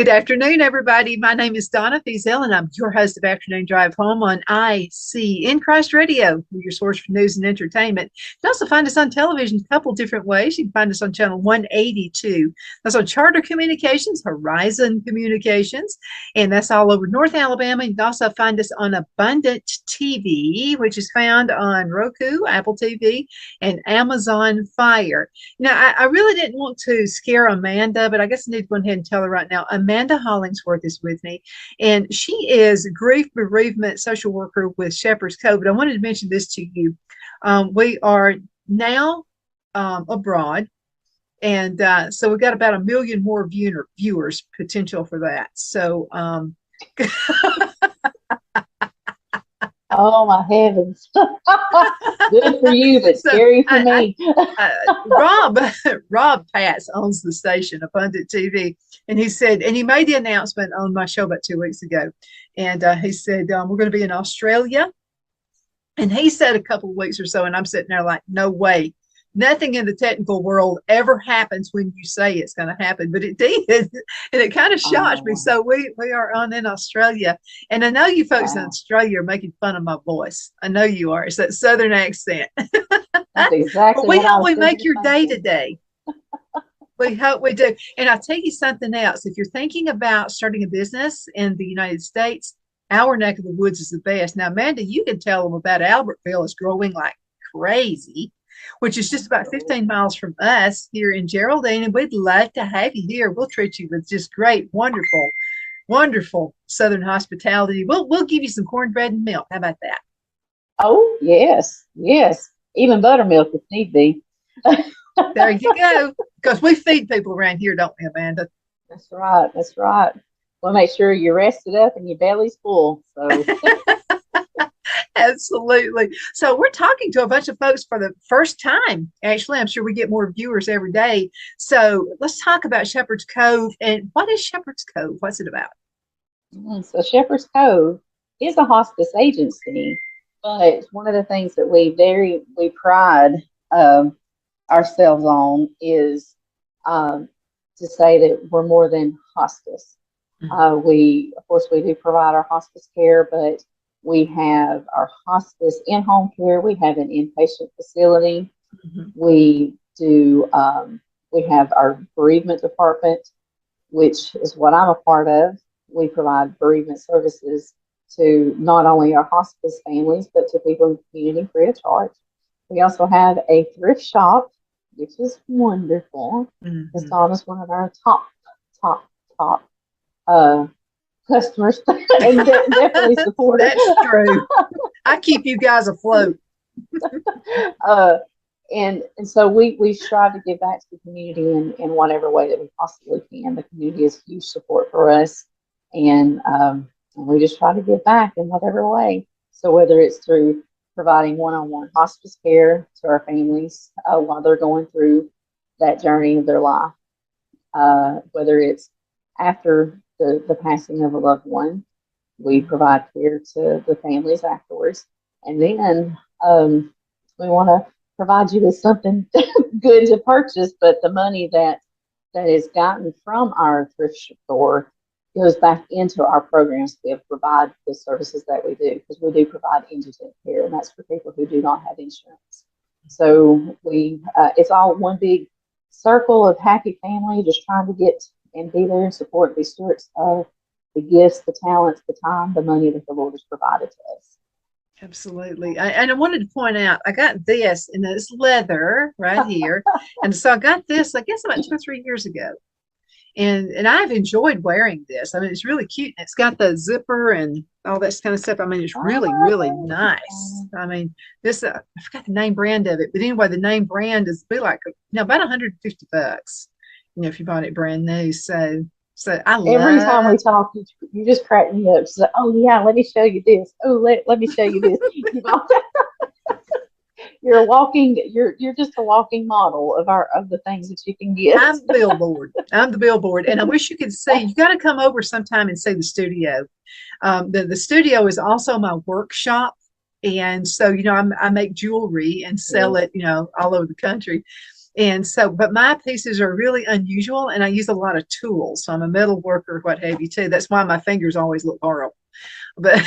Good afternoon, everybody. My name is Donna Fiesel, and I'm your host of Afternoon Drive Home on IC in Christ Radio, your source for news and entertainment. You can also find us on television a couple different ways. You can find us on channel 182. That's on Charter Communications, Horizon Communications, and that's all over North Alabama. You can also find us on Abundant TV, which is found on Roku, Apple TV, and Amazon Fire. Now, I really didn't want to scare Amanda, but I guess I need to go ahead and tell her right now. Amanda Hollingsworth is with me, and she is grief bereavement social worker with Shepherd's Cove. But I wanted to mention this to you. We are now abroad, and so we've got about 1 million more viewers potential for that. So oh my heavens. Good for you, but scary for me. Rob Patz owns the station, Abundant TV, and he said, and he made the announcement on my show about 2 weeks ago, and he said, we're going to be in Australia, and he said a couple of weeks or so, and I'm sitting there like, no way. Nothing in the technical world ever happens when you say it's going to happen, but it did, and it kind of shocked me. So we are on in Australia, and I know you folks in Australia are making fun of my voice. I know you are. It's that Southern accent. That's exactly. But we hope we make your day today. We hope we do. And I'll tell you something else. If you're thinking about starting a business in the United States, our neck of the woods is the best. Now, Amanda, you can tell them about Albertville. It's growing like crazy, which is just about 15 miles from us here in Geraldine. And we'd love to have you here. We'll treat you with just great, wonderful Southern hospitality. We'll give you some cornbread and milk. How about that? Oh, yes. Even buttermilk if need be. There you go. Because we feed people around here, don't we, Amanda? That's right. We'll make sure you're rested up and your belly's full. So absolutely. So we're talking to a bunch of folks for the first time. Actually, I'm sure we get more viewers every day. So let's talk about Shepherd's Cove. And what is Shepherd's Cove? What's it about? So Shepherd's Cove is a hospice agency, but one of the things that we pride ourselves on is to say that we're more than hospice. Mm-hmm. Of course, we do provide our hospice care, but we have our hospice in-home care. We have an inpatient facility. Mm-hmm. We have our bereavement department, which is what I'm a part of. We provide bereavement services to not only our hospice families, but to people in the community free of charge. We also have a thrift shop, which is wonderful. Mm-hmm. It's almost one of our top customers and definitely support it. That's true. I keep you guys afloat. And so we strive to give back to the community in whatever way that we possibly can. The community is huge support for us, and we just try to give back in whatever way. So whether it's through providing one-on-one hospice care to our families while they're going through that journey of their life, whether it's after the passing of a loved one, we provide care to the families afterwards. And then we want to provide you with something good to purchase, but the money that is gotten from our thrift store goes back into our programs to be able to provide the services that we do, because we do provide indigent care, and that's for people who do not have insurance. So it's all one big circle of happy family, just trying to get and be there and support and be stewards of the gifts, the talents, the time, the money that the Lord has provided to us. Absolutely. And I wanted to point out, I got this, and it's leather right here. And so I got this, I guess about 2 or 3 years ago. And I've enjoyed wearing this. I mean, it's really cute. It's got the zipper and all that kind of stuff. I mean, it's really nice. I mean, this, I forgot the name brand of it, but anyway, the name brand is about $150, if you bought it brand new. So I love. Every time we talk, you just crack me up. So, oh yeah, let me show you this. Oh, let me show you this. You're just a walking model of the things that you can get. I'm the billboard. And I wish you could see. You got to come over sometime and see the studio. The studio is also my workshop. And so, I make jewelry and sell it, all over the country. And so, but my pieces are really unusual and I use a lot of tools. So I'm a metal worker, what have you too. That's why my fingers always look horrible. But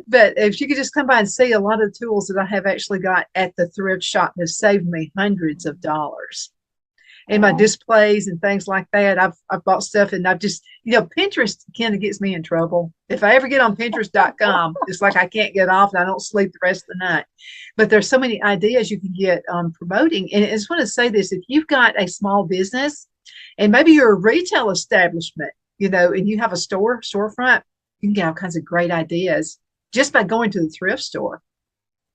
but if you could just come by and see a lot of the tools that I have actually got at the thrift shop has saved me hundreds of dollars in my Oh, displays and things like that. I've bought stuff and I've just, Pinterest kind of gets me in trouble. If I ever get on Pinterest.com, it's like I can't get off and I don't sleep the rest of the night. But there's so many ideas you can get promoting. And I just want to say this, if you've got a small business and maybe you're a retail establishment, and you have a storefront, you can get all kinds of great ideas just by going to the thrift store.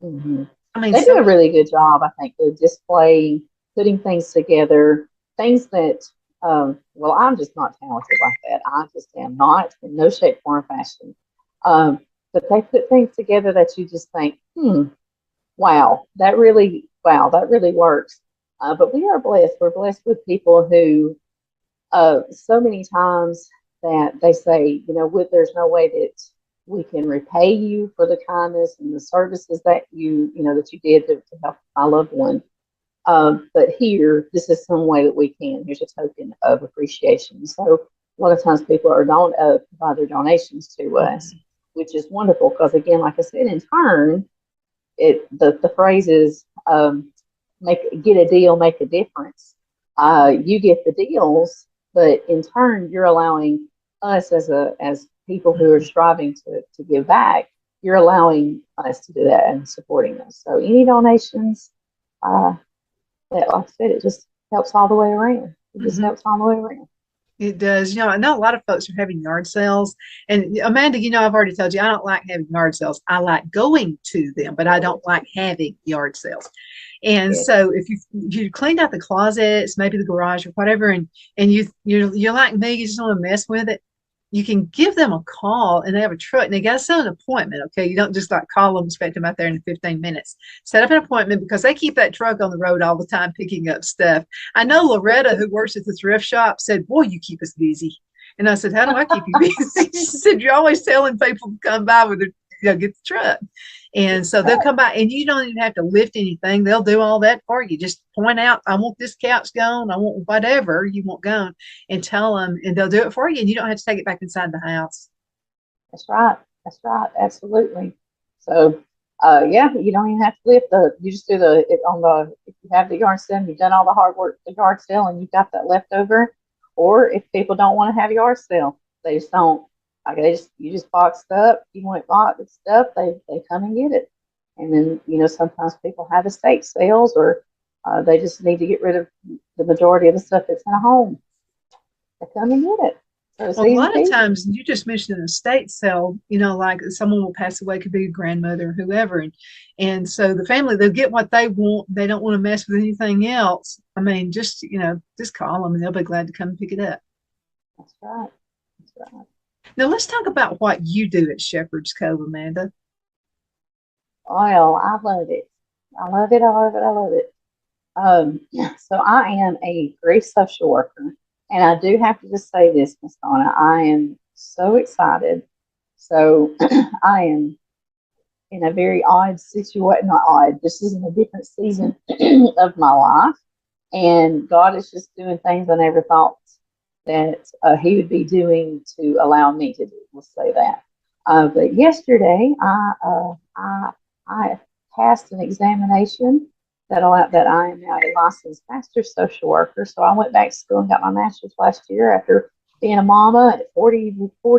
hmm. I mean, They do so a really good job, I think, with displaying, putting things together, things that, well, I'm just not talented like that. I just am not in no shape, form, or fashion. Um, but they put things together that you just think, wow, that really works. But we are blessed. We're blessed with people who, so many times that they say, there's no way that we can repay you for the kindness and the services that that you did to help my loved one. But here, this is some way that we can. Here's a token of appreciation. So a lot of times people are provide their donations to us, which is wonderful because again, like I said, in turn, the phrase is get a deal, make a difference. You get the deals, but in turn, you're allowing us as people who are striving to give back. You're allowing us to do that and supporting us. So any donations, like I said, it just helps all the way around. It just mhm. helps all the way around. It does. I know a lot of folks are having yard sales. And Amanda, I've already told you, I don't like having yard sales. I like going to them, but I don't like having yard sales. And Yes. so if you cleaned out the closets, maybe the garage or whatever, and you're like me, you just want to mess with it, you can give them a call and they have a truck and they got to set an appointment. Okay. You don't just like call them, expect them out there in 15 minutes. Set up an appointment because they keep that truck on the road all the time picking up stuff. I know Loretta, who works at the thrift shop, said, "Boy, you keep us busy." And I said, "How do I keep you busy?" She said, "You're always telling people to come by with get the truck." And so they'll come by and you don't even have to lift anything. They'll do all that for you. Just point out, I want this couch gone. I want whatever you want gone and tell them and they'll do it for you. And you don't have to take it back inside the house. That's right. That's right. Absolutely. So, yeah, you don't even have to lift you just do if you have the yard sale, you've done all the hard work for the yard sale and you've got that left over. Or if people don't want to have yard sale, they just don't, like you just boxed up, you want boxed stuff, they come and get it. And then, sometimes people have estate sales or they just need to get rid of the majority of the stuff that's in a home. They come and get it. So it's Well, a easy lot of peasy. times you just mentioned an estate sale, like someone will pass away, could be a grandmother, whoever. And so the family, they'll get what they want. They don't want to mess with anything else. I mean, just call them and they'll be glad to come and pick it up. That's right. That's right. Now let's talk about what you do at Shepherd's Cove, Amanda. Well, I love it. I love it. I love it. I love it. So I am a grief social worker, and I do have to just say this, Miss Donna. I am so excited. So I am in a very odd situation. Not odd. This is in a different season of my life, and God is just doing things I never thought that He would be doing to allow me to do. We'll say that. But yesterday, I passed an examination that I am now a licensed master social worker. So I went back to school and got my master's last year after being a mama at 40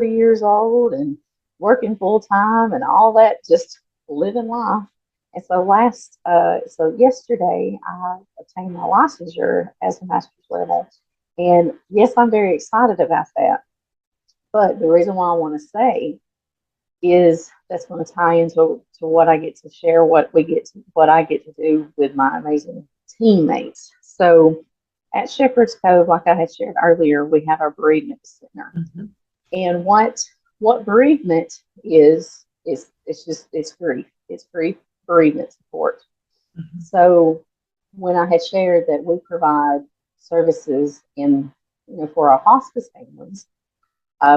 years old and working full time and all that, just living life. And so yesterday I obtained my licensure as a master's level. And yes, I'm very excited about that. But the reason why I want to say is that's going to tie into what I get to share, what I get to do with my amazing teammates. So at Shepherd's Cove, like I had shared earlier, we have our bereavement center. Mm-hmm. And what bereavement is it's grief. It's grief bereavement support. Mm-hmm. So when I had shared that we provide services for our hospice families,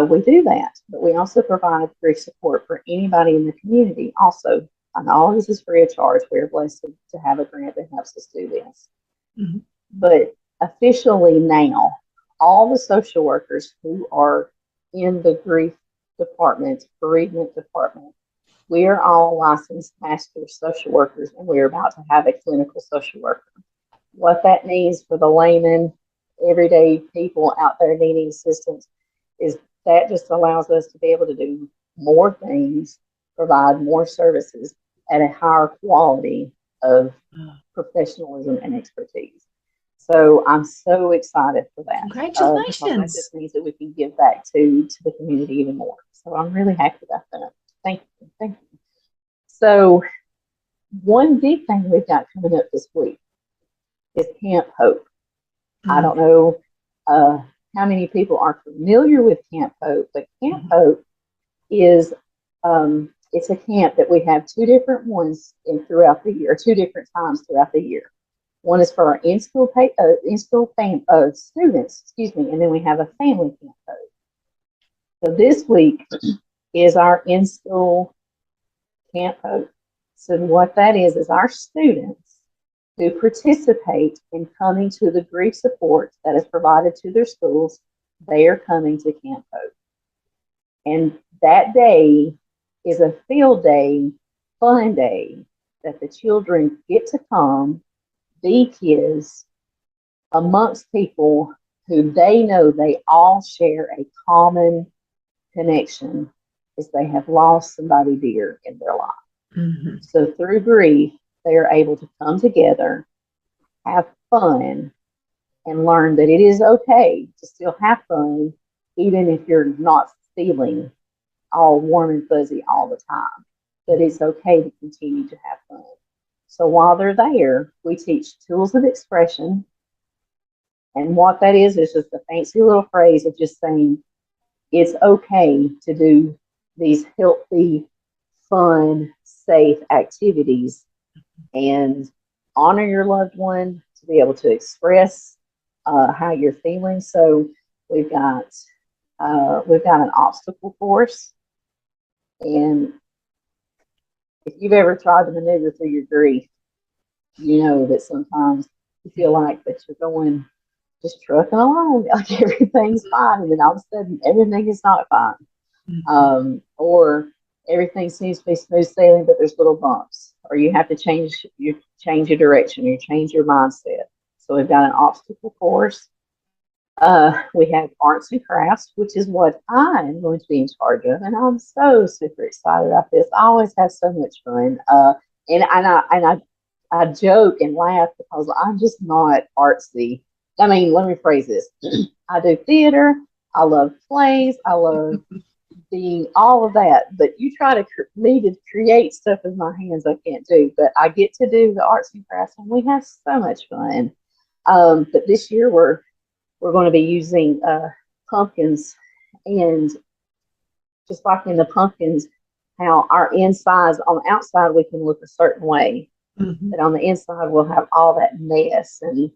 we do that, but we also provide grief support for anybody in the community. Also, and all of this is free of charge. We're blessed to have a grant that helps us do this. Mm-hmm. But officially now, all the social workers who are in the grief department, bereavement department, we are all licensed master social workers, and we're about to have a clinical social worker. What that means for the layman, everyday people out there needing assistance is that just allows us to be able to do more things, provide more services at a higher quality of professionalism and expertise. So I'm so excited for that because that Congratulations. just means that we can give back to the community even more. So I'm really happy about that. Thank you. Thank you. So one big thing we've got coming up this week is Camp Hope. I don't know how many people are familiar with Camp Hope, but Camp Hope is it's a camp that we have two different ones throughout the year, two different times throughout the year. One is for our in-school students, excuse me, and then we have a family Camp Hope. So this week is our in-school Camp Hope. So what that is our students who participate in coming to the grief support that is provided to their schools, they are coming to Camp Hope. And that day is a field day, fun day, that the children get to come, be kids, amongst people who they know they all share a common connection, is they have lost somebody dear in their life. Mm-hmm. So through grief, they are able to come together, have fun, and learn that it is okay to still have fun, even if you're not feeling all warm and fuzzy all the time. But it's okay to continue to have fun. So while they're there, we teach tools of expression. And what that is just a fancy little phrase of just saying it's okay to do these healthy, fun, safe activities and honor your loved one, to be able to express how you're feeling. So we've got an obstacle course, and if you've ever tried to maneuver through your grief, you know that sometimes you feel like that you're going just trucking along, like everything's fine, and then all of a sudden everything is not fine. Mm-hmm. Or everything seems to be smooth sailing, but there's little bumps, or you have to change your direction, or change your mindset. So we've got an obstacle course. We have arts and crafts, which is what I'm going to be in charge of, and I'm so super excited about this. I always have so much fun, and I joke and laugh because I'm just not artsy. I mean, let me phrase this: I do theater, I love plays, I love being all of that. But you try to me to create stuff with my hands, I can't do. But I get to do the arts and crafts, and we have so much fun. But this year we're going to be using pumpkins, and just like in the pumpkins, how our insides on the outside we can look a certain way, mm-hmm. but on the inside we'll have all that mess and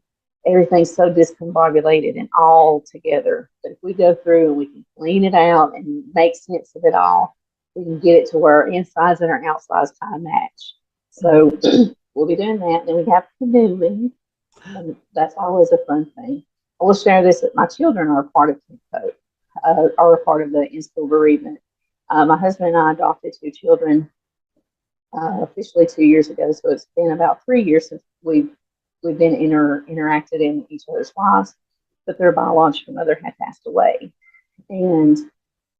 everything's so discombobulated and all together. But if we go through and we can clean it out and make sense of it all, we can get it to where our insides and our outsides kind of match. So mm-hmm. we'll be doing that. Then we have canoeing, and that's always a fun thing. I will share this that my children are a part of Camp Hope, are a part of the in-school bereavement. My husband and I adopted two children officially 2 years ago, so it's been about 3 years since we've been interacted in each other's lives, but their biological mother had passed away, and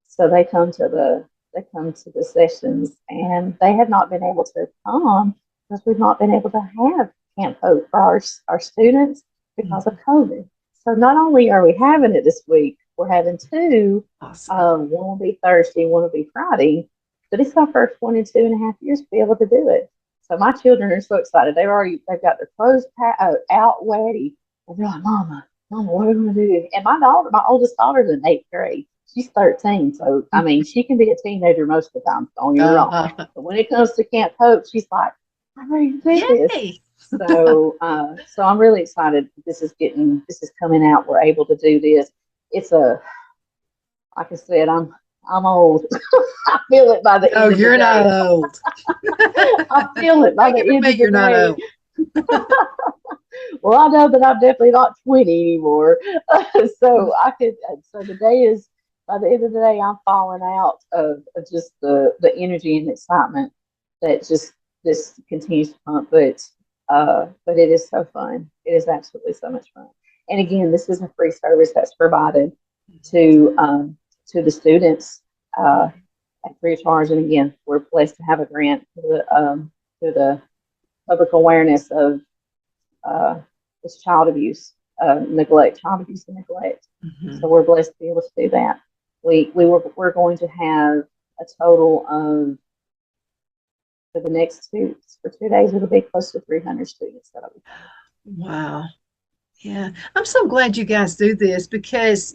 so they come to the sessions, and they have not been able to come because we've not been able to have Camp Hope for our students because of COVID. So not only are we having it this week, we're having two. Awesome. One will be Thursday, one will be Friday. But it's our first one in 2.5 years to be able to do it. So my children are so excited. They've got their clothes out ready, and they're like, "Mama, what are we going to do?" And my oldest daughter's in 8th grade. She's 13, so I mean, she can be a teenager most of the time. Don't get me wrong. But when it comes to Camp Hope, she's like, "I'm ready to do this." So I'm really excited. This is coming out. We're able to do this. It's like I said, I'm old. I feel it by the end of the day. Oh, you're not old. I feel it by the end of the day. You're not old. Well, I know that I'm definitely not 20 anymore. So the day is, by the end of the day, I'm falling out of just the energy and excitement that just this continues to pump. But it is so fun. It is absolutely so much fun. And again, this is a free service that's provided to the students at free of charge. And again, we're blessed to have a grant to the public awareness of this child abuse, neglect, child abuse and neglect. Mm-hmm. So we're blessed to be able to do that. We're going to have a total of, for the next for 2 days, it'll be close to 300 students that'll be coming. Wow. Yeah, I'm so glad you guys do this because,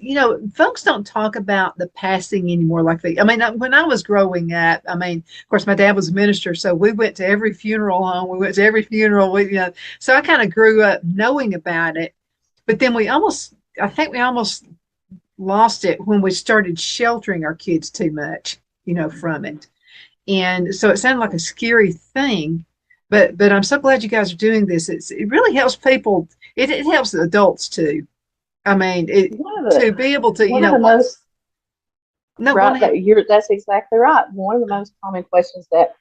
folks don't talk about the passing anymore like they, I mean, when I was growing up, I mean, of course, my dad was a minister, so we went to every funeral home, we went to every funeral, so I kind of grew up knowing about it. But then I think we almost lost it when we started sheltering our kids too much, from it. And so it sounded like a scary thing, but I'm so glad you guys are doing this. It really helps people. It helps the adults too. I mean, to be able to, one of the most no, right that's exactly right. One of the most common questions that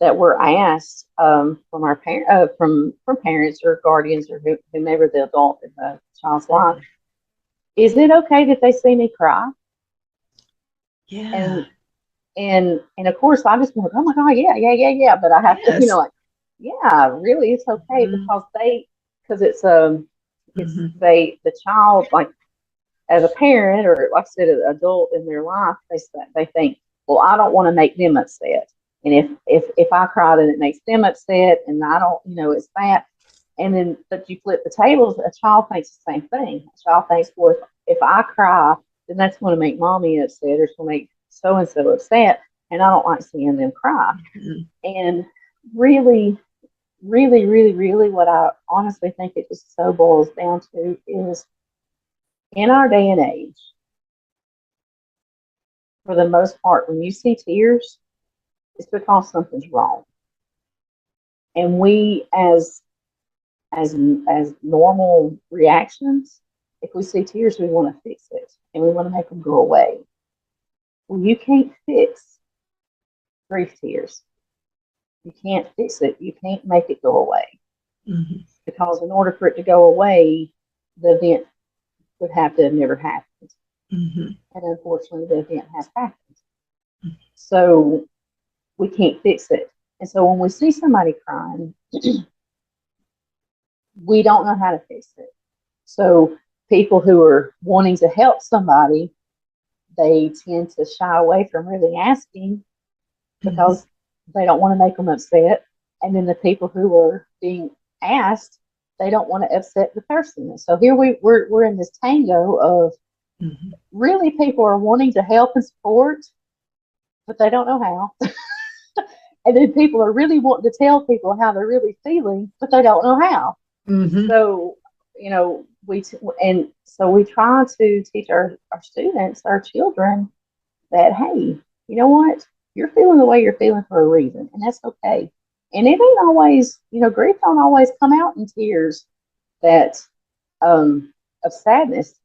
we're asked from our from parents or guardians or whomever the adult in the child's life, is it okay that they see me cry? Yeah. And of course I just go, oh my God, yeah. But I have to, like, yeah, really, it's okay because it's the child, like, as a parent or, like I said, an adult in their life, they think, well, I don't want to make them upset, and if I cry, then it makes them upset, and I don't, it's that. And then, but you flip the tables, a child thinks the same thing. A child thinks, well, if I cry, then that's going to make mommy upset, or it's going to make so and so upset, and I don't like seeing them cry. Mm-hmm. And really, really, really, really, what I honestly think it just so boils down to is, in our day and age, for the most part, when you see tears, it's because something's wrong. And we, as normal reactions, if we see tears, we want to fix it and we want to make them go away. Well, you can't fix grief tears. You can't fix it. You can't make it go away. Mm-hmm. Because in order for it to go away, the event would have to have never happened. Mm-hmm. And unfortunately, the event has happened. Mm-hmm. So we can't fix it. And so when we see somebody crying, we don't know how to fix it. So people who are wanting to help somebody, they tend to shy away from really asking because mm-hmm. they don't want to make them upset. And then the people who are being asked, they don't want to upset the person. And so here we're in this tango of mm-hmm. really people are wanting to help and support, but they don't know how. And then people are really wanting to tell people how they're really feeling, but they don't know how. Mm-hmm. So, we try to teach our students, our children, that, hey, you know what? You're feeling the way you're feeling for a reason, and that's okay. And it ain't always, grief don't always come out in tears of sadness.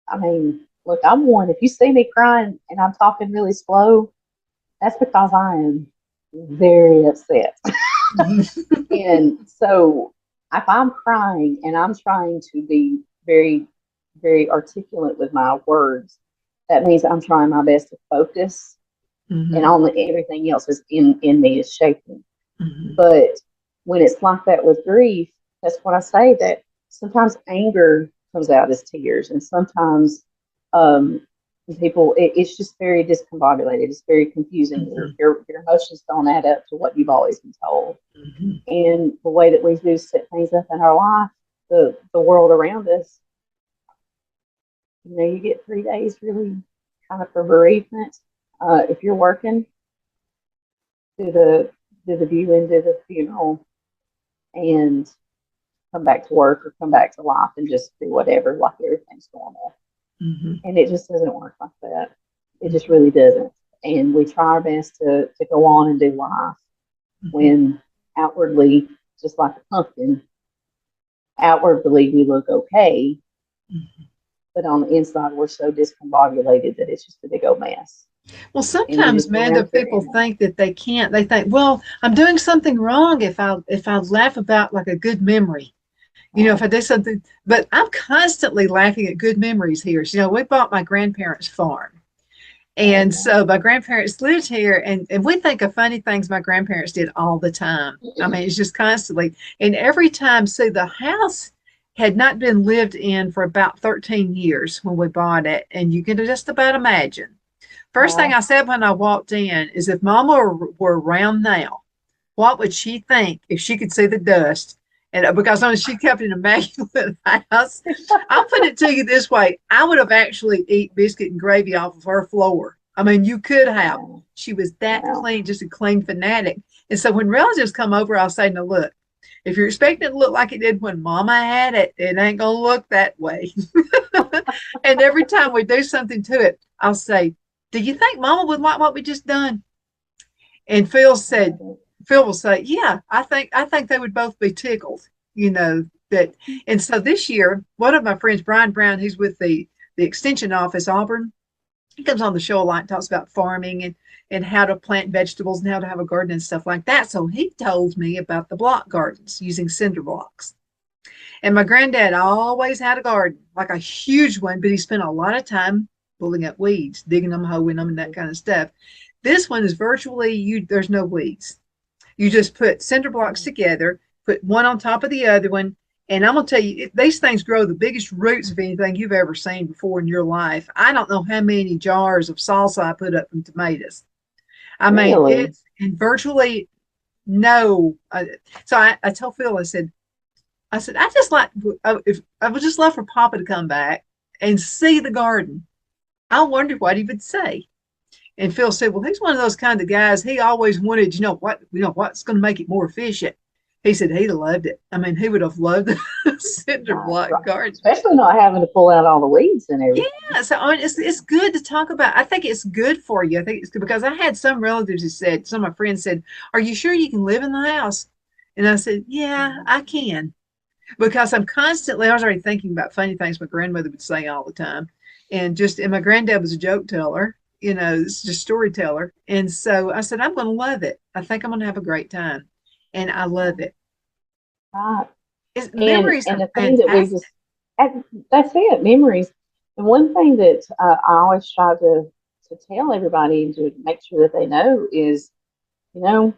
I mean, look, I'm one. If you see me crying and I'm talking really slow, that's because I am very upset. And so if I'm crying and I'm trying to be very, very articulate with my words, that means I'm trying my best to focus, mm-hmm. and only everything else is in me is shaking. Mm-hmm. But when it's like that with grief, that's what I say, that sometimes anger comes out as tears, and sometimes people, it's just very discombobulated. It's very confusing. Mm-hmm. Your emotions don't add up to what you've always been told. Mm-hmm. And the way that we do set things up in our life, the world around us, you get 3 days really kind of for bereavement. If you're working, do the viewing, do the funeral, and come back to work or come back to life and just do whatever, like everything's normal. Mm-hmm. And it just doesn't work like that. It just really doesn't. And we try our best to go on and do life, mm-hmm. when outwardly, just like a pumpkin, outwardly we look okay, Mhm. but on the inside we're so discombobulated that it's just a big old mess. Well, And we sometimes, just go Amanda, around people carrying that. think that they can't. They think, well, I'm doing something wrong if I laugh about like a good memory. If Right. I do something, but I'm constantly laughing at good memories here. So, we bought my grandparents' farm. Oh, And so my grandparents lived here, and we think of funny things my grandparents did all the time. I yeah. mean, it's just constantly. And every time, so the house had not been lived in for about 13 years when we bought it. And you can just about imagine. First thing Oh, I said when I walked in is if Mama were around now, what would she think if she could see the dust? And because she kept an immaculate house, I'll put it to you this way: I would have actually eat biscuit and gravy off of her floor. I mean, you could have. wow. She was that Wow. clean, just a clean fanatic. And so when relatives come over, I'll say, "No, look, if you're expecting it to look like it did when Mama had it, it ain't gonna look that way." And every time we do something to it, I'll say, "Do you think Mama would like what we just done?" And I love it. Phil will say, "Yeah, I think they would both be tickled, that." And so this year, one of my friends, Brian Brown, he's with the Extension Office, Auburn. He comes on the show a lot and talks about farming and how to plant vegetables and how to have a garden and stuff like that. So he told me about the block gardens using cinder blocks. And my granddad always had a garden, like a huge one, but he spent a lot of time pulling up weeds, digging them, hoeing them, and that kind of stuff. This one is virtually there's no weeds. You just put cinder blocks together, put one on top of the other one. And I'm going to tell you, these things grow the biggest roots of anything you've ever seen before in your life. I don't know how many jars of salsa I put up from tomatoes. I mean, Really? it's in virtually no. So I told Phil, I said, I just like, if I would just love for Papa to come back and see the garden. I wonder what he would say. And Phil said, well, he's one of those kind of guys. He always wanted, what's going to make it more efficient. He said he'd have loved it. I mean, he would have loved the cinder Right, block right. garden. Especially not having to pull out all the weeds and everything. Yeah, so I mean, it's good to talk about. I think it's good for you. I think it's good because I had some relatives who said, some of my friends said, "Are you sure you can live in the house?" And I said, "Yeah, Mhm. I can." Because I was already thinking about funny things my grandmother would say all the time. And my granddad was a joke teller, it's just storyteller. And so I said, I'm going to love it. I think I'm going to have a great time. And I love it. Right. Memories And are the thing that we fantastic. just, that's it, memories. And one thing that I always try to tell everybody and to make sure that they know is, you know,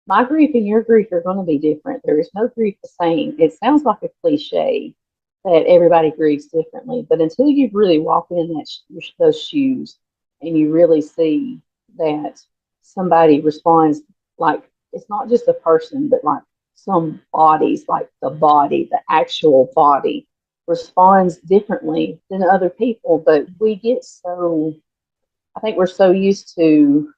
my grief and your grief are going to be different. There is no grief the same. It sounds like a cliche that everybody grieves differently, but until you really walk in those shoes and you really see that somebody responds like it's not just a person, but like some bodies, like the actual body responds differently than other people. But we get so, I think we're so used to,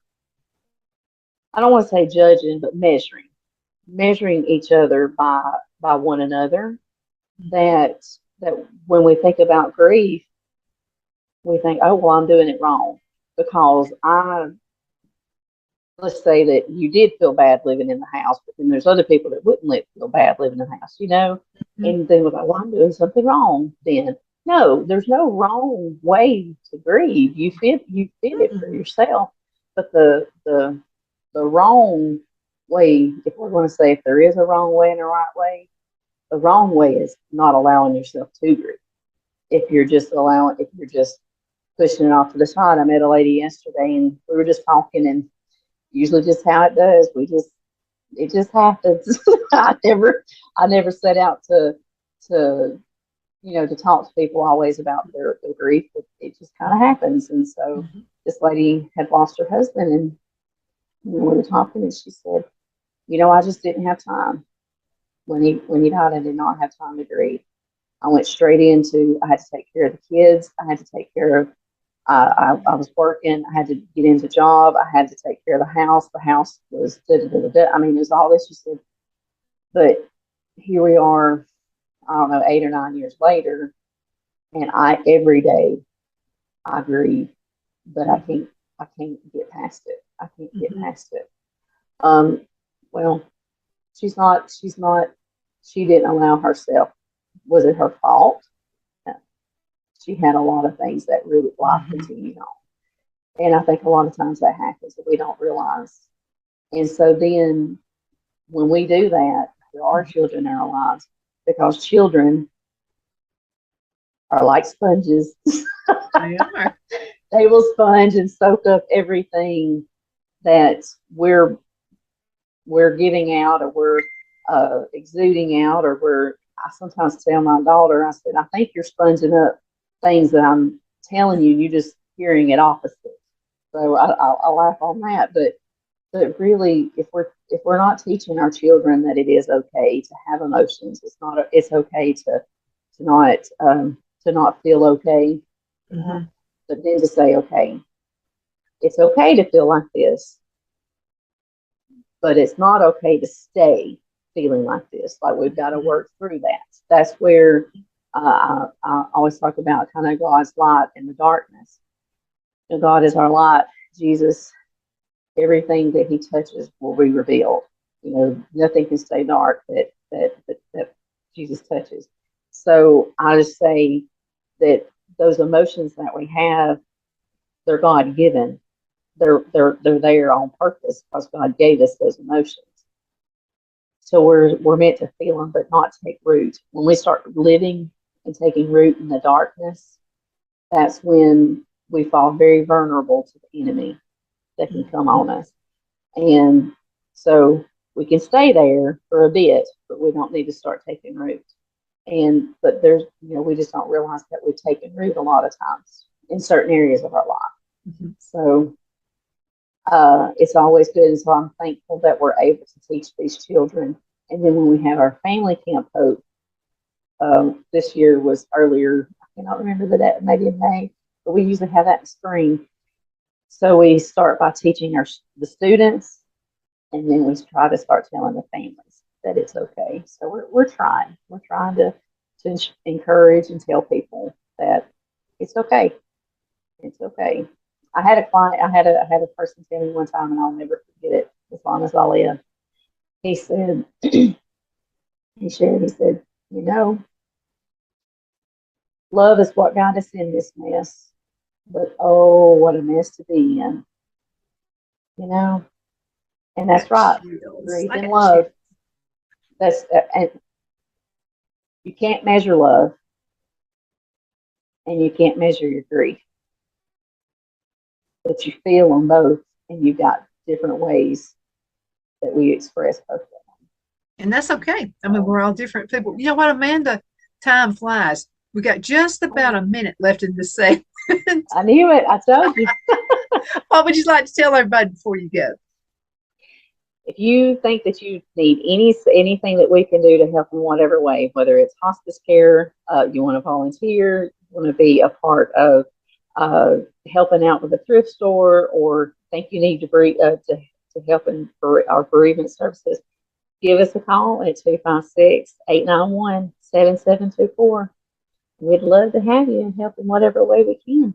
I don't want to say judging, but measuring each other by one another, that that when we think about grief, we think, oh well, I'm doing it wrong because I, let's say that you did feel bad living in the house, but then there's other people that wouldn't feel bad living in the house, Mhm. and then we're like, well, I'm doing something wrong then. No, there's no wrong way to grieve. You fit it for yourself, but the wrong way, if we're going to say if there is a wrong way and a right way, the wrong way is not allowing yourself to grieve. If you're just pushing it off to the side. I met a lady yesterday and we were just talking, and usually just how it does. It just happens. I never set out to, to talk to people always about their grief. It just kind of happens. And so Mhm. this lady had lost her husband, and we were talking, and she said, I just didn't have time when he died. I did not have time to grieve. I went straight into, I had to take care of the kids. I had to take care of, I was working. I had to get into job. I had to take care of the house. The house was, da, da, da, da, da. I mean, there's all this. She said, but here we are, I don't know, 8 or 9 years later, and every day I grieve, but Mhm. I can't get past it. I can't get Mhm. past it. Um, well, she's not she didn't allow herself. Was it her fault? No. She had a lot of things that really life continued on. And I think a lot of times that happens that we don't realize. And so then when we do that, there are children in our lives, because children are like sponges. They are. They will sponge and soak up everything that we're giving out, or we're exuding out, or I sometimes tell my daughter, I said, I think you're sponging up things that I'm telling you, you're just hearing it opposite. So I laugh on that, but really, if we're not teaching our children that it is okay to have emotions, it's okay to not feel okay, but then to say, okay, it's okay to feel like this, but it's not okay to stay feeling like this. Like, we've got to work through that. That's where I always talk about kind of God's light in the darkness. And God is our light. Jesus, everything that he touches will be revealed. Nothing can stay dark that Jesus touches. So I just say that those emotions that we have, they're God given. They're there on purpose, because God gave us those emotions. So we're meant to feel them, but not take root. When we start living and taking root in the darkness, that's when we fall very vulnerable to the enemy that can come on us. And so we can stay there for a bit, but we don't need to start taking root. But there's, we just don't realize that we've taken root a lot of times in certain areas of our life. So it's always good. And so I'm thankful that we're able to teach these children. And then when we have our family camp Hope, this year was earlier, I cannot remember the date, maybe in May, but we usually have that in spring. So we start by teaching the students, and then we try to start telling the families that it's okay. So we're trying to encourage and tell people that it's okay. It's okay. I had a client, I had a person tell me one time, and I'll never forget it as long as I live. He said, he said, love is what got us in this mess, but oh, what a mess to be in. And that's right. Grief and love. And you can't measure love, and you can't measure your grief, but you feel them both, and you've got different ways that we express both of them. And that's okay. I mean, we're all different people. You know what, Amanda? Time flies. We got just about a minute left in this segment. I knew it. I told you. What would you like to tell everybody before you go? If you think that you need anything that we can do to help in whatever way, whether it's hospice care, you want to volunteer, you want to be a part of helping out with a thrift store, or think you need to help in our bereavement services, give us a call at 256-891-7724. We'd love to have you and help in whatever way we can.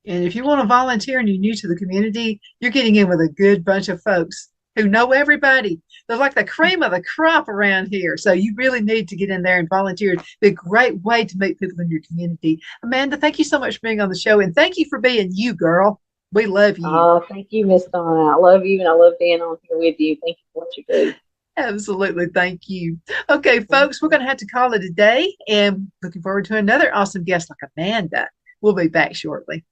And if you want to volunteer and you're new to the community, you're getting in with a good bunch of folks who know everybody. They're like the cream of the crop around here. So you really need to get in there and volunteer. It's a great way to meet people in your community. Amanda, thank you so much for being on the show. And thank you for being you, girl. We love you. Oh, thank you, Miss Donna. I love you, and I love being on here with you. Thank you for what you do. Absolutely. Thank you. Okay, folks, we're going to have to call it a day, and looking forward to another awesome guest like Amanda. We'll be back shortly.